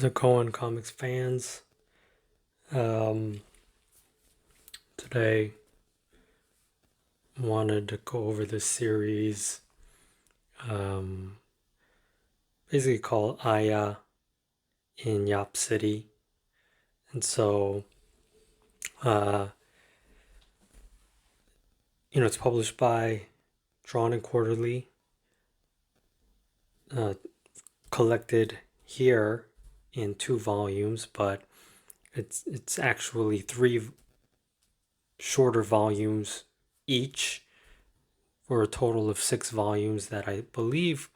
the Cohen Comics fans. Um, Today wanted to go over this series, um, basically called Aya in Yop City. And so, uh, it's published by Drawn and Quarterly, uh, collected here in 2 volumes, but it's actually 3 shorter volumes each for a total of 6 volumes that I believe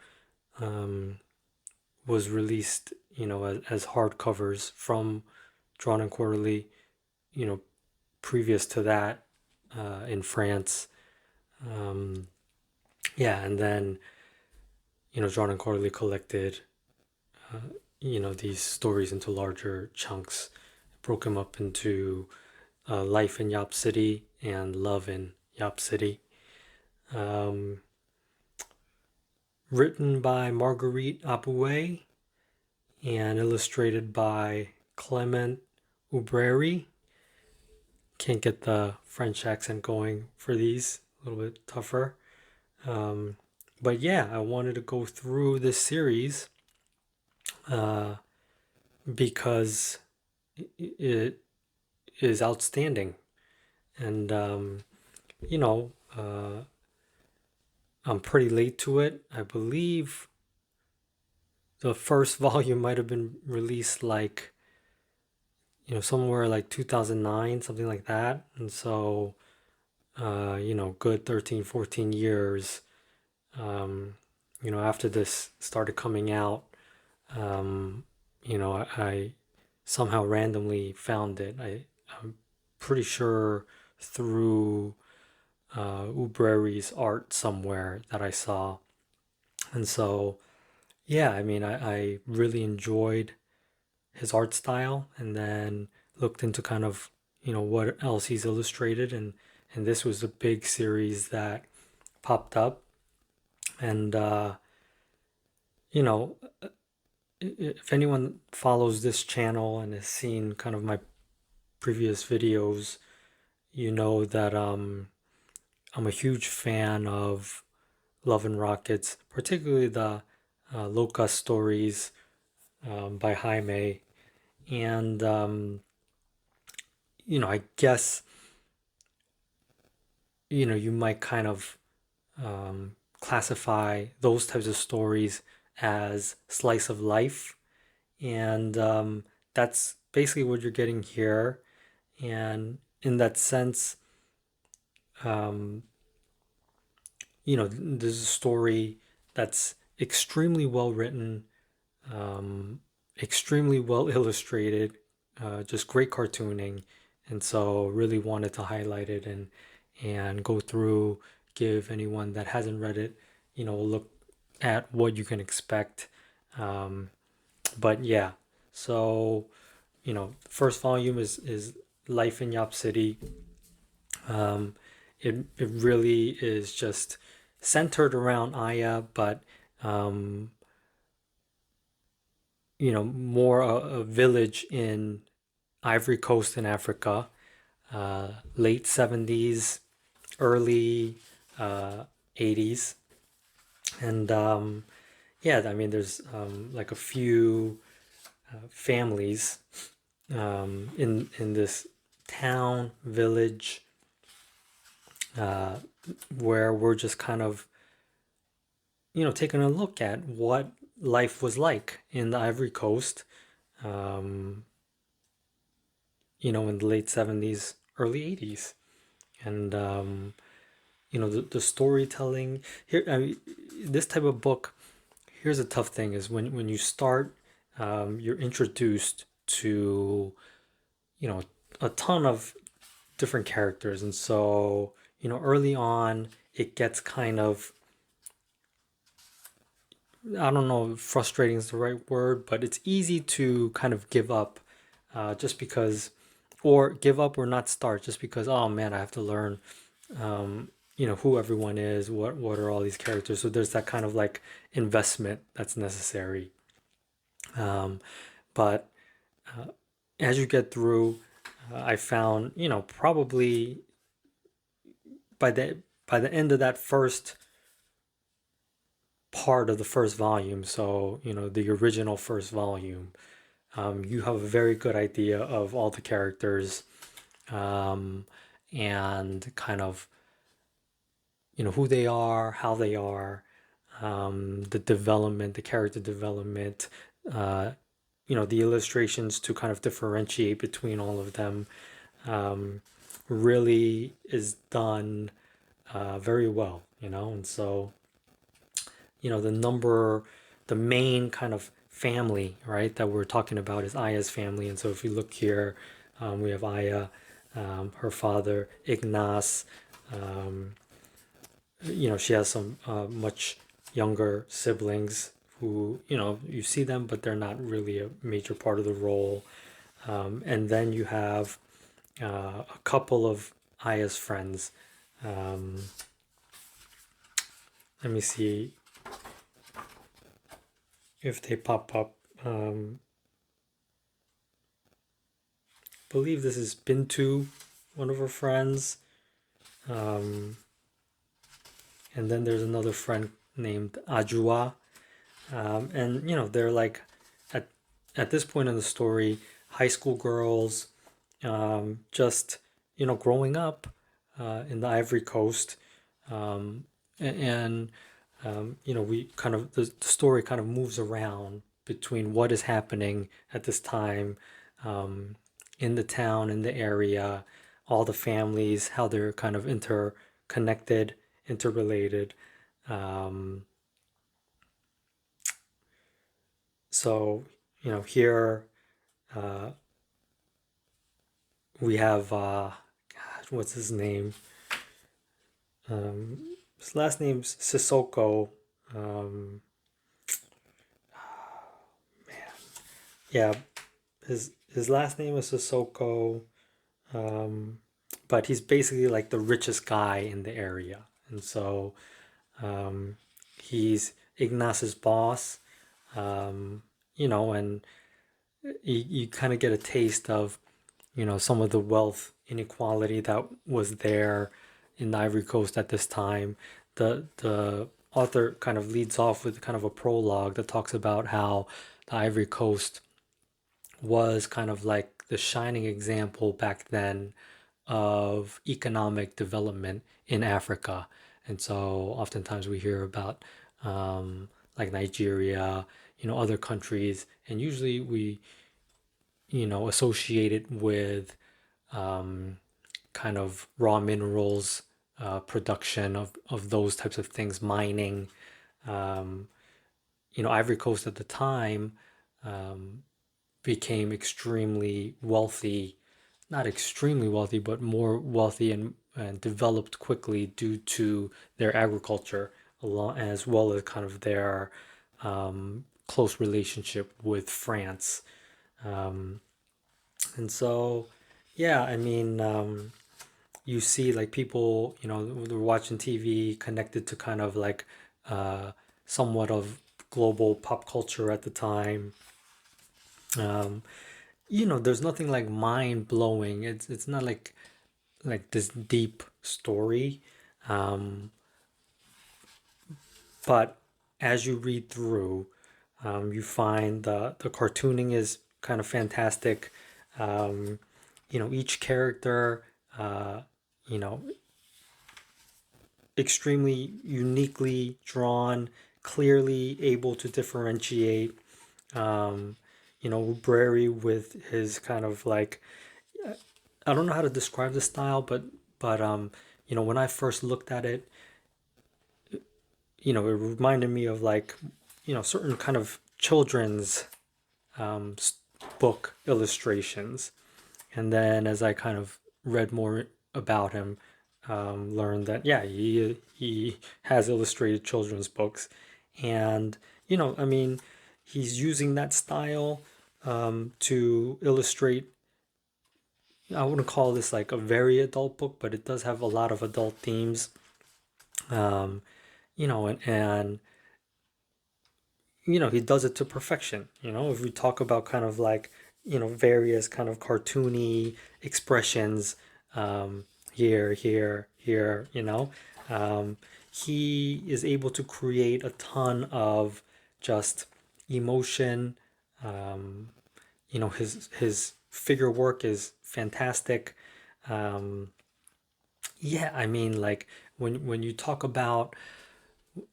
was released, as hardcovers from Drawn and Quarterly, previous to that in France. Yeah, and then, Drawn and Quarterly collected, these stories into larger chunks, broke them up into Life in Yop City and Love in Yop City. Written by Marguerite Abouet and illustrated by Clement Oubrerie. Can't get the French accent going for these, a little bit tougher. But yeah, I wanted to go through this series because it is outstanding. And, I'm pretty late to it. I believe the first volume might have been released somewhere like 2009, something like that. And so, good 13, 14 years, after this started coming out, I somehow randomly found it. I'm pretty sure through Oubrerie's art somewhere that I saw. And so, yeah, I really enjoyed his art style, and then looked into kind of, what else he's illustrated. And this was a big series that popped up. And, if anyone follows this channel and has seen kind of my previous videos, you know that I'm a huge fan of Love and Rockets, particularly the Locust stories by Jaime. And, I guess, you might kind of classify those types of stories as slice of life. And that's basically what you're getting here. And in that sense, there's a story that's extremely well written, extremely well illustrated, just great cartooning. And so really wanted to highlight it and go through, give anyone that hasn't read it, a look at what you can expect. But yeah, so, first volume is Life in Yop City. It really is just centered around Aya, but more a village in Ivory Coast in Africa, late 70s, early 80s. And yeah, there's like a few families in this town, village, where we're just kind of, taking a look at what life was like in the Ivory Coast, in the late 70s, early 80s. And, the storytelling here, this type of book, here's a tough thing is when you start, you're introduced to, a ton of different characters. And so, early on, it gets kind of, I don't know if frustrating is the right word, but it's easy to kind of give up just because, or give up or not start just because, oh man, I have to learn, who everyone is, what are all these characters. So there's that kind of like investment that's necessary. But as you get through, I found, probably by the end of that first part of the first volume, so the original first volume, you have a very good idea of all the characters, um, and kind of who they are, how they are, the development, the character development, uh, the illustrations to kind of differentiate between all of them, um, really is done very well, and so the main kind of family, right, that we're talking about is Aya's family. And so if you look here, we have Aya, her father Ignace. um, she has some much younger siblings who, you see them, but they're not really a major part of the role. And then you have a couple of Aya's friends. Um, Let me see if they pop up. Believe this is Bintu, one of her friends. Um, and then there's another friend named Ajua. And they're like at this point in the story, high school girls, just growing up in the Ivory Coast, um, and we kind of the story kind of moves around between what is happening at this time, um, in the town, in the area, all the families, how they're kind of interconnected, interrelated. Um, so here uh, we have God, what's his name? His last name's Sissoko. Um, yeah, his last name is Sissoko. Um, but he's basically like the richest guy in the area, and so um, he's Ignace's boss. And you kind of get a taste of some of the wealth inequality that was there in the Ivory Coast at this time. The author kind of leads off with kind of a prologue that talks about how the Ivory Coast was kind of like the shining example back then of economic development in Africa. And so oftentimes we hear about like Nigeria, other countries, and usually we, associate it with kind of raw minerals, production of those types of things, mining. Um, Ivory Coast at the time became extremely wealthy, not extremely wealthy, but more wealthy and developed quickly due to their agriculture, as well as kind of their close relationship with France. Um, and so, yeah, I mean, you see like people, they're watching TV connected to kind of like uh, somewhat of global pop culture at the time. Um, there's nothing like mind blowing. It's not like this deep story, um, but as you read through, you find the cartooning is kind of fantastic. Um, each character, uh, you know, extremely uniquely drawn, clearly able to differentiate. Um, Oubrerie with his kind of like, I don't know how to describe the style, but when I first looked at it, it reminded me of like, certain kind of children's um, book illustrations. And then as I kind of read more about him, learned that yeah, he has illustrated children's books, and I mean, he's using that style to illustrate. I wouldn't call this like a very adult book, but it does have a lot of adult themes. Um, and he does it to perfection. If we talk about kind of like, various kind of cartoony expressions, here, here, here, he is able to create a ton of just emotion. Um, his figure work is fantastic. Um, yeah, I mean, like when you talk about,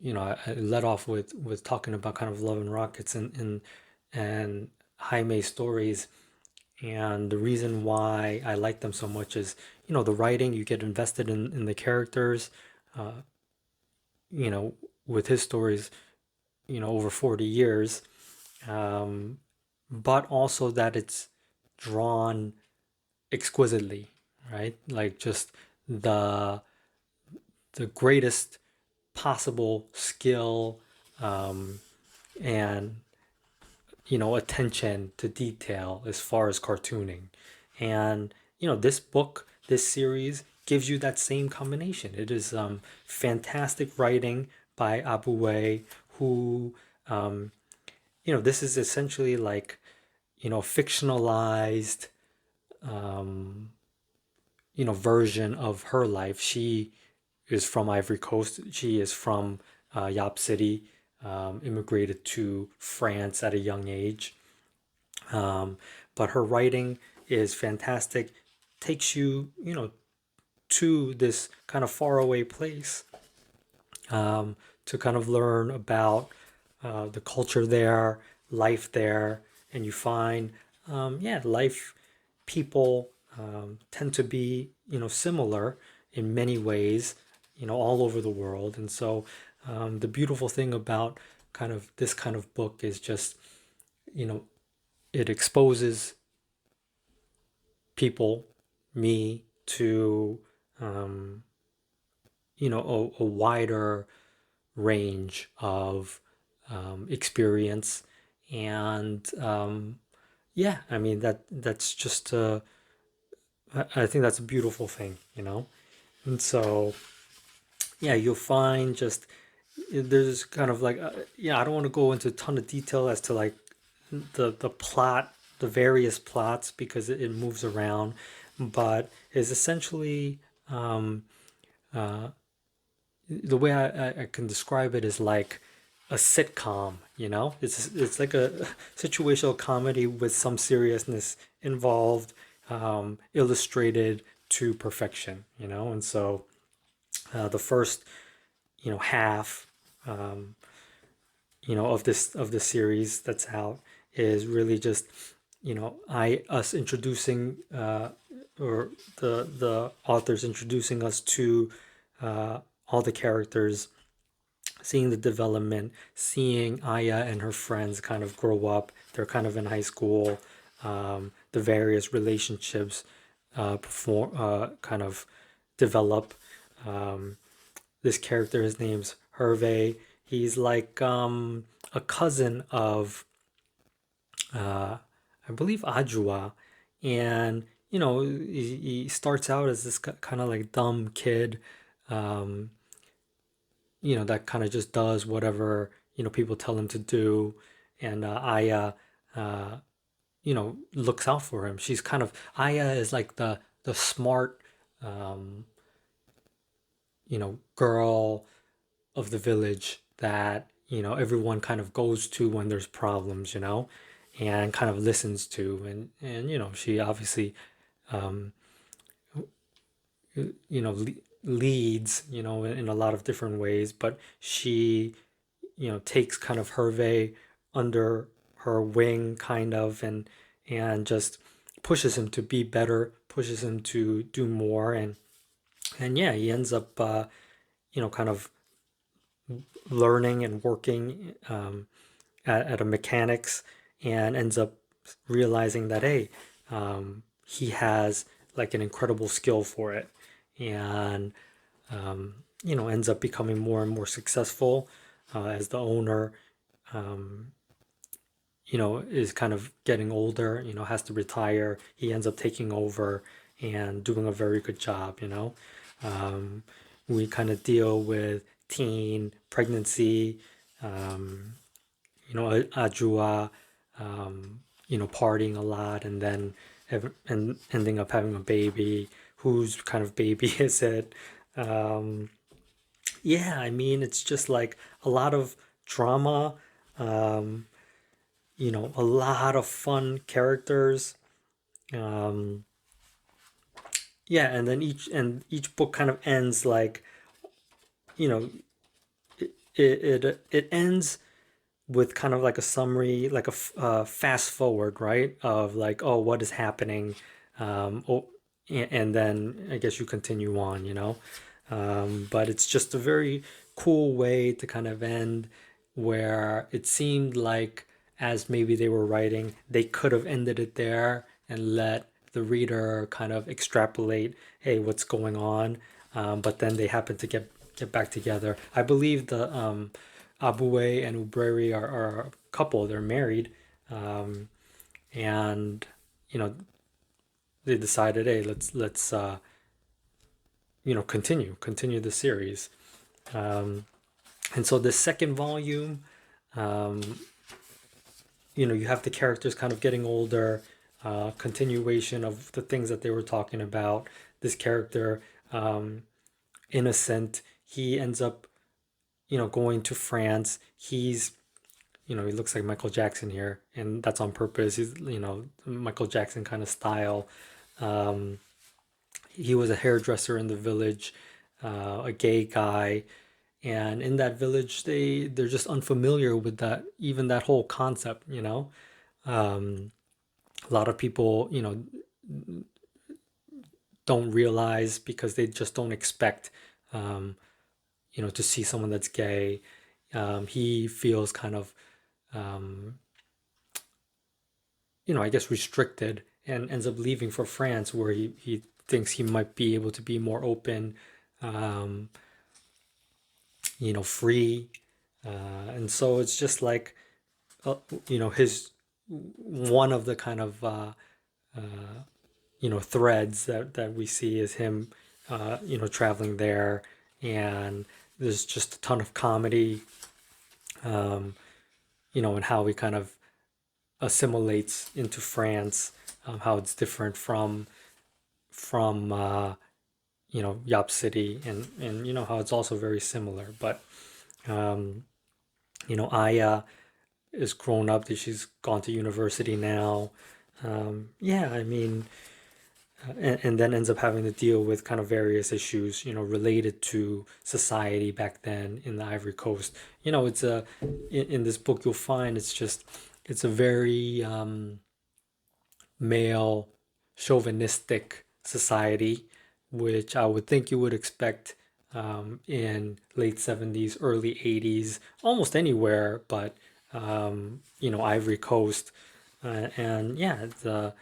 I led off with talking about kind of Love and Rockets and Jaime stories, and the reason why I like them so much is, the writing. You get invested in the characters. Uh, you know, with his stories, over 40 years, um, but also that it's drawn exquisitely, right? Like just the the greatest possible skill, um, and attention to detail as far as cartooning. And this book, this series gives you that same combination. It is fantastic writing by Abouet, who this is essentially like fictionalized um, version of her life. She is from Ivory Coast. She is from Yop City, immigrated to France at a young age. Um, but her writing is fantastic. Takes you, to this kind of faraway place, to kind of learn about the culture there, life there, and you find, yeah, life people tend to be, similar in many ways, all over the world. And so the beautiful thing about kind of this kind of book is just, you know, it exposes people, me, to, um, a wider range of experience. And yeah, I mean, that's just, I think that's a beautiful thing. And so, yeah, you'll find just there's kind of like, yeah, I don't want to go into a ton of detail as to like the plot, the various plots, because it moves around, but is essentially, um, uh, the way I can describe it is like a sitcom. It's like a situational comedy with some seriousness involved, illustrated to perfection. And so the first half, um, of the series that's out is really just, I us introducing, or the authors introducing us to all the characters, seeing the development, seeing Aya and her friends kind of grow up. They're kind of in high school. The various relationships kind of develop. Um, this character, his name's Hervé. He's like a cousin of, I believe, Ajua, and he starts out as this kind of like dumb kid, um, that kind of just does whatever people tell him to do, and Aya, uh, looks out for him. She's kind of Aya is like the smart, um, girl of the village that everyone kind of goes to when there's problems, and kind of listens to, and she obviously, um, leads, in a lot of different ways, but she takes kind of Hervé under her wing, kind of, and just pushes him to be better, pushes him to do more, and yeah, he ends up, kind of learning and working, at a mechanics, and ends up realizing that, hey, he has like an incredible skill for it, and ends up becoming more and more successful, as the owner, um, is kind of getting older, has to retire. He ends up taking over and doing a very good job. Um, we kind of deal with teen pregnancy, um, Ajua, partying a lot and then and ending up having a baby. Whose kind of baby is it? Um, yeah, I mean, it's just like a lot of drama, um, a lot of fun characters. Um, yeah, and then each book kind of ends like, you know, it ends with kind of like a summary, like a fast forward, right? Of like, oh, what is happening? Oh, and then I guess you continue on, but it's just a very cool way to kind of end where it seemed like as maybe they were writing, they could have ended it there and let the reader kind of extrapolate, hey, what's going on? But then they happen to get back together. I believe the Abouet and Oubrerie are a couple. They're married, um, and you know they decided, hey, let's continue the series. Um, and so the second volume, um, you have the characters kind of getting older, continuation of the things that they were talking about. This character, um, Innocent, he ends up, going to France. He looks like Michael Jackson here, and that's on purpose. He's, Michael Jackson kind of style. Um, he was a hairdresser in the village, a gay guy, and in that village, they're just unfamiliar with that whole concept. Um, a lot of people, don't realize because they just don't expect, um, to see someone that's gay. He feels kind of, um, I guess restricted and ends up leaving for France where he thinks he might be able to be more open, um, free. And so it's just like, his one of the kind of, threads that we see is him, traveling there. And there's just a ton of comedy, um, and how he kind of assimilates into France, how it's different from Yop City, and how it's also very similar. But um, Aya is grown up. She's gone to university now. Yeah, I mean, and then ends up having to deal with kind of various issues, related to society back then in the Ivory Coast. It's in this book you'll find it's a very male chauvinistic society, which I would think you would expect in late 70s, early 80s, almost anywhere, but Ivory Coast. And yeah, the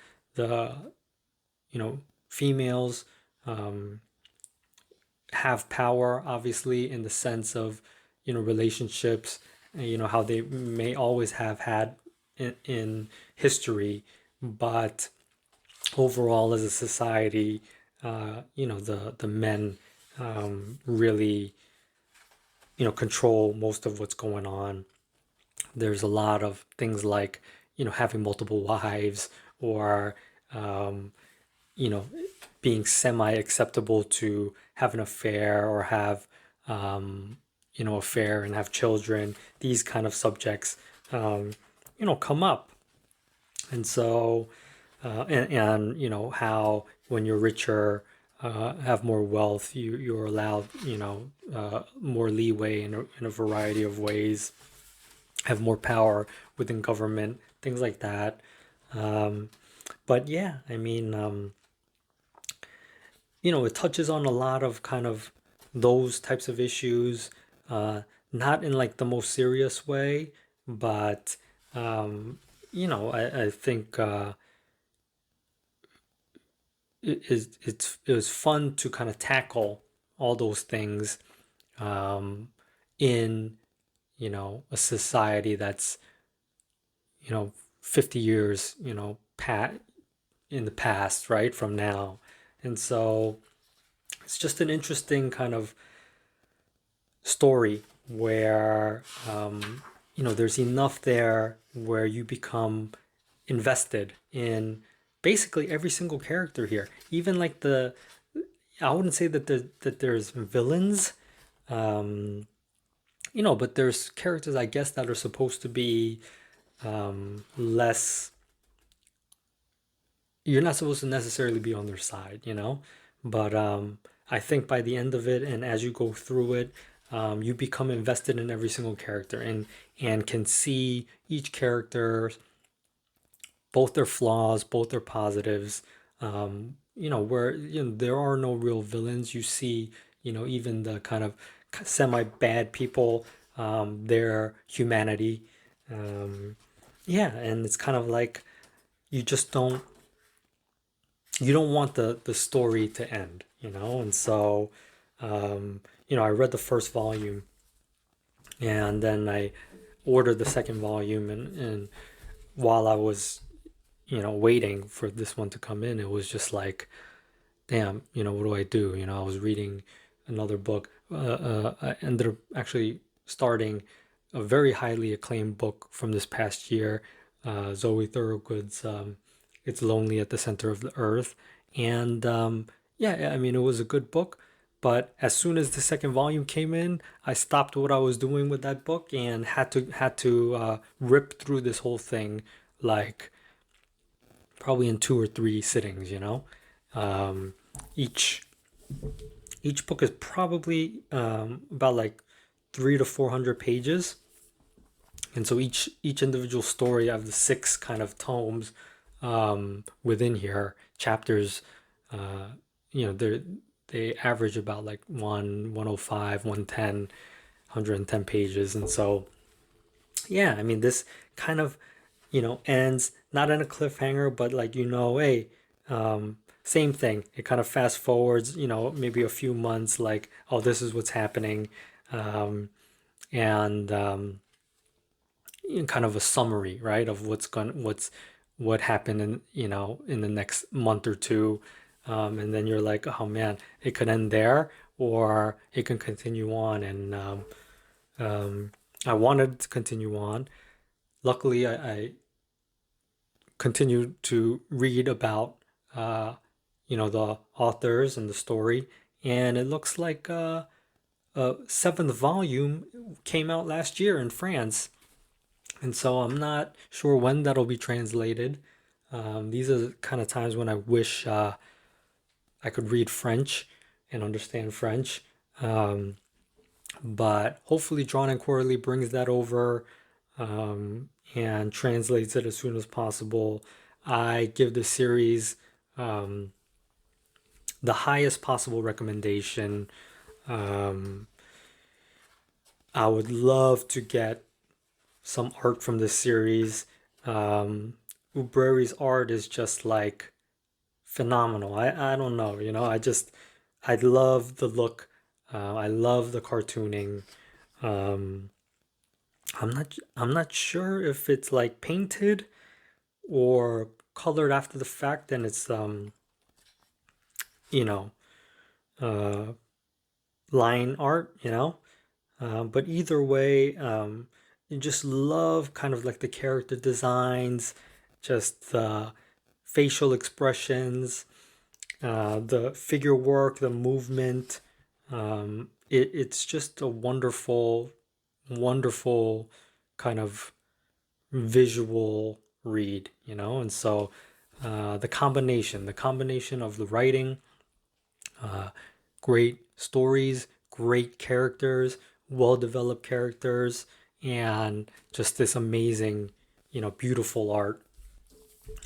females um, have power, obviously, in the sense of relationships, and, how they may always have had in history, but overall as a society, the men really control most of what's going on. There's a lot of things like having multiple wives, or um, you know being semi acceptable to have an affair, or have affair and have children. These kind of subjects come up. And so and how when you're richer, have more wealth, you're allowed more leeway in a variety of ways, have more power within government, things like that. um, but yeah, I mean, it touches on a lot of kind of those types of issues, uh, not in like the most serious way, but I think it was fun to kind of tackle all those things um, in a society that's 50 years in the past, right, from now. And so it's just an interesting kind of story where there's enough there where you become invested in basically every single character here. Even like I wouldn't say that there's villains, um, but there's characters, I guess, that are supposed to be less. You're not supposed to necessarily be on their side. But I think by the end of it, and as you go through it, you become invested in every single character and can see each character, both their flaws, both their positives. Where there are no real villains. You see, even the kind of semi bad people, their humanity. Um, yeah, and it's kind of like you just don't want the story to end. And so I read the first volume, and then I ordered the second volume, and while I was waiting for this one to come in, it was just like, damn, what do I do? I was reading another book. I ended up actually starting a very highly acclaimed book from this past year, Zoe Thorogood's It's Lonely at the Center of the Earth. And yeah, I mean, it was a good book. But as soon as the second volume came in, I stopped what I was doing with that book and had to rip through this whole thing, like probably in 2 or 3 sittings. Um, each each book is probably about like 300 to 400 pages, and so each individual story of the six kind of tomes within here, chapters, uh, they average about like 105, 110 pages, and so yeah, I mean this kind of ends not in a cliffhanger, but like hey, same thing. It kind of fast forwards, maybe a few months, like, oh, this is what's happening, and kind of a summary, right, of what happened in the next month or two, and then you're like, oh man, it could end there, or it can continue on, and um, I wanted to continue on. Luckily, I continued to read about the authors and the story, and it looks like a seventh volume came out last year in France, and so I'm not sure when that'll be translated. These are the kind of times when I wish I could read French and understand French. Um, but hopefully, Drawn and Quarterly brings that over, and translates it as soon as possible. I give the series um, the highest possible recommendation. Um, I would love to get some art from this series. Oubrerie's art is just like phenomenal. I don't know, I love the look. I love the cartooning. Um, I'm not sure if it's like painted or colored after the fact, and it's you know uh line art. But either way, you just love kind of like the character designs, just the facial expressions, the figure work, the movement. It's just a wonderful, wonderful kind of visual read. And so the combination of the writing, uh, great stories, great characters, well developed characters, and just this amazing, beautiful art.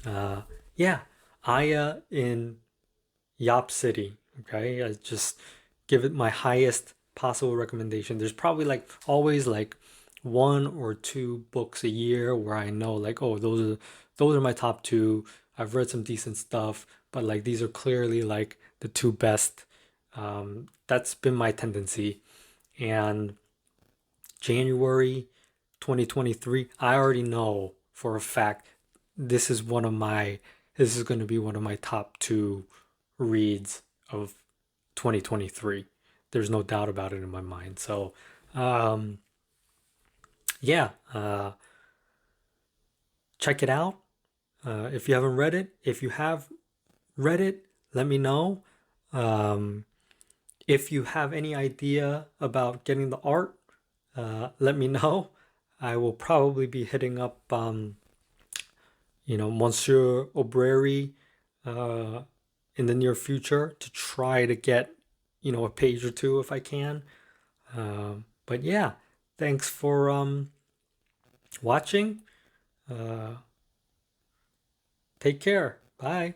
Uh, yeah, Aya in Yop City. Okay, I just give it my highest possible recommendation. There's probably like always like 1 or 2 books a year where I know like, oh, those are my top two. I've read some decent stuff, but like these are clearly like the two best. That's been my tendency. And January 2023, I already know for a fact this is one of my this is going to be one of my top two reads of 2023. There's no doubt about it in my mind. So, um, yeah, check it out if you haven't read it. If you have read it, let me know. Um, if you have any idea about getting the art, let me know. I will probably be hitting up, Monsieur Oubrerie uh, in the near future to try to get, a page or two if I can. But yeah, thanks for watching. Uh, Take care. Bye.